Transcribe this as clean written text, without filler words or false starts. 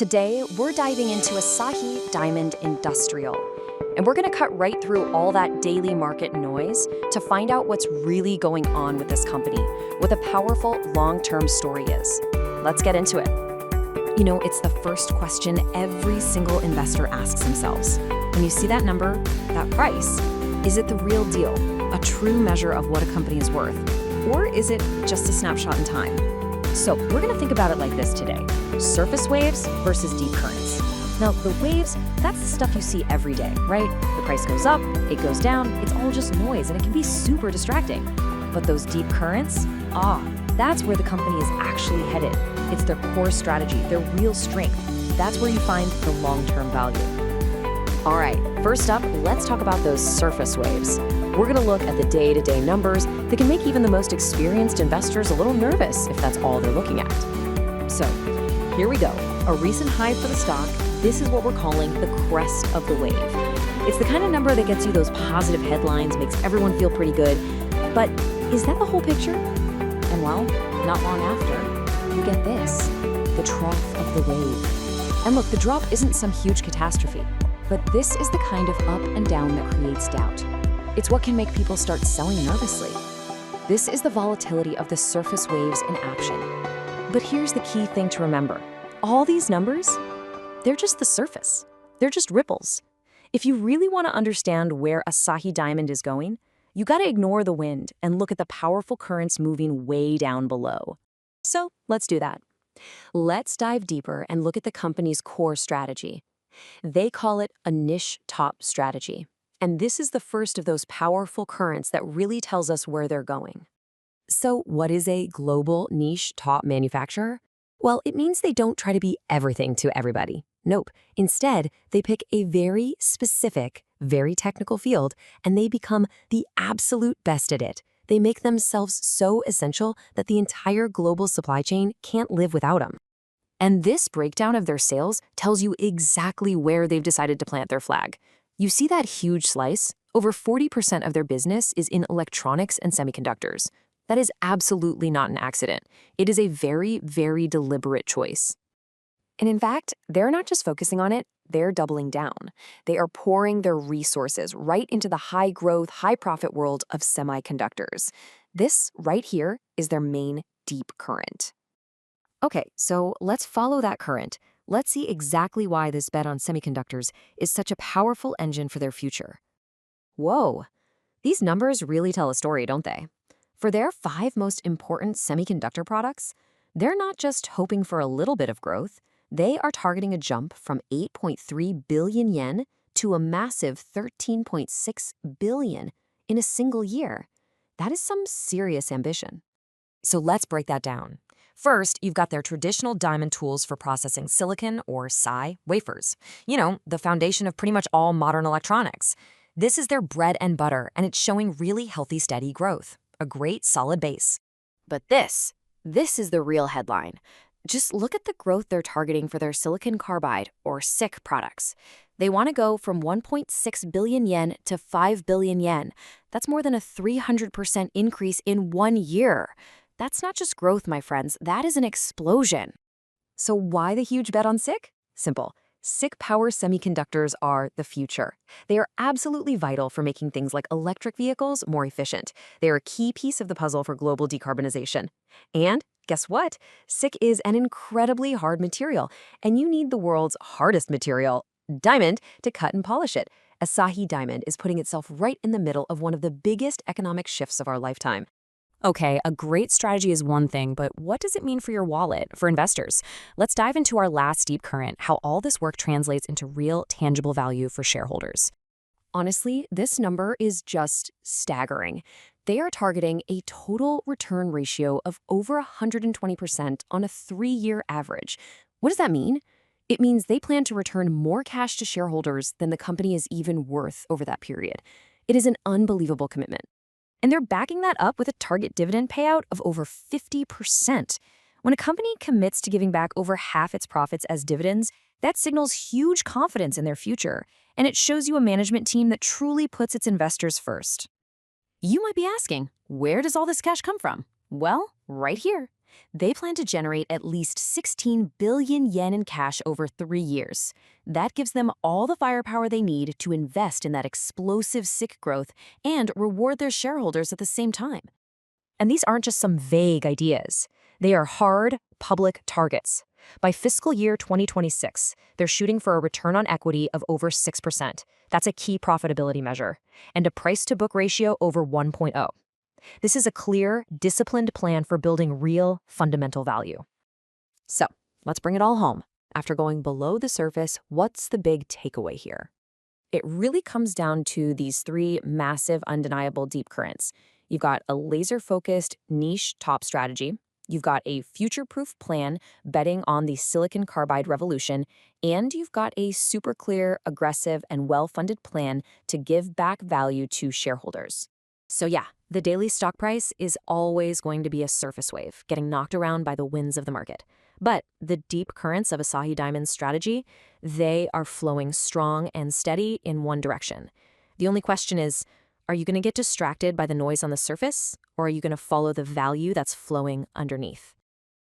Today, we're diving into Asahi Diamond Industrial, and we're going to cut right through all that daily market noise to find out what's really going on with this company, what the powerful long-term story is. Let's get into it. You know, it's the first question every single investor asks themselves. When you see that number, that price, is it the real deal, a true measure of what a company is worth, or is it just a snapshot in time? So we're going to think about it like this today. Surface waves versus deep currents. Now, the waves, that's the stuff you see every day, right? The price goes up, it goes down, it's all just noise, and it can be super distracting. But those deep currents, that's where the company is actually headed. It's their core strategy, their real strength. That's where you find the long-term value. All right, first up, let's talk about those surface waves. We're going to look at the day-to-day numbers that can make even the most experienced investors a little nervous if that's all they're looking at. So, here we go. A recent high for the stock. This is what we're calling the crest of the wave. It's the kind of number that gets you those positive headlines, makes everyone feel pretty good. But is that the whole picture? And well, not long after, you get this, the trough of the wave. And look, the drop isn't some huge catastrophe, but this is the kind of up and down that creates doubt. It's what can make people start selling nervously. This is the volatility of the surface waves in action. But here's the key thing to remember. All these numbers, they're just the surface. They're just ripples. If you really want to understand where Asahi Diamond is going, you got to ignore the wind and look at the powerful currents moving way down below. So let's do that. Let's dive deeper and look at the company's core strategy. They call it a niche top strategy. And this is the first of those powerful currents that really tells us where they're going. So what is a global niche top manufacturer? Well, it means they don't try to be everything to everybody. Nope. Instead, they pick a very specific, very technical field, and they become the absolute best at it. They make themselves so essential that the entire global supply chain can't live without them. And this breakdown of their sales tells you exactly where they've decided to plant their flag. You see that huge slice? Over 40% of their business is in electronics and semiconductors. That is absolutely not an accident. It is a very, very deliberate choice. And in fact, they're not just focusing on it, they're doubling down. They are pouring their resources right into the high-growth, high-profit world of semiconductors. This right here is their main deep current. Okay, so let's follow that current. Let's see exactly why this bet on semiconductors is such a powerful engine for their future. Whoa, these numbers really tell a story, don't they? For their 5 most important semiconductor products, they're not just hoping for a little bit of growth. They are targeting a jump from 8.3 billion yen to a massive 13.6 billion in a single year. That is some serious ambition. So let's break that down. First, you've got their traditional diamond tools for processing silicon or Si wafers. You know, the foundation of pretty much all modern electronics. This is their bread and butter, and it's showing really healthy, steady growth. A great, solid base. But this is the real headline. Just look at the growth they're targeting for their silicon carbide, or SiC products. They want to go from 1.6 billion yen to 5 billion yen. That's more than a 300% increase in 1 year. That's not just growth, my friends. That is an explosion. So why the huge bet on SiC? Simple. SiC power semiconductors are the future. They are absolutely vital for making things like electric vehicles more efficient. They are a key piece of the puzzle for global decarbonization. And guess what? SiC is an incredibly hard material, and you need the world's hardest material, diamond, to cut and polish it. Asahi Diamond is putting itself right in the middle of one of the biggest economic shifts of our lifetime. Okay, a great strategy is one thing, but what does it mean for your wallet, for investors? Let's dive into our last deep current, how all this work translates into real, tangible value for shareholders. Honestly, this number is just staggering. They are targeting a total return ratio of over 120% on a 3-year average. What does that mean? It means they plan to return more cash to shareholders than the company is even worth over that period. It is an unbelievable commitment. And they're backing that up with a target dividend payout of over 50%. When a company commits to giving back over half its profits as dividends, that signals huge confidence in their future, and it shows you a management team that truly puts its investors first. You might be asking, where does all this cash come from? Well, right here. They plan to generate at least 16 billion yen in cash over 3 years. That gives them all the firepower they need to invest in that explosive SiC growth and reward their shareholders at the same time. And these aren't just some vague ideas. They are hard, public targets. By fiscal year 2026, they're shooting for a return on equity of over 6%. That's a key profitability measure. And a price-to-book ratio over 1.0. This is a clear, disciplined plan for building real, fundamental value. So, let's bring it all home. After going below the surface, what's the big takeaway here? It really comes down to these three massive, undeniable deep currents. You've got a laser-focused, niche top strategy. You've got a future-proof plan betting on the silicon carbide revolution. And you've got a super clear, aggressive, and well-funded plan to give back value to shareholders. So yeah, the daily stock price is always going to be a surface wave, getting knocked around by the winds of the market. But the deep currents of Asahi Diamond's strategy, they are flowing strong and steady in one direction. The only question is, are you going to get distracted by the noise on the surface, or are you going to follow the value that's flowing underneath?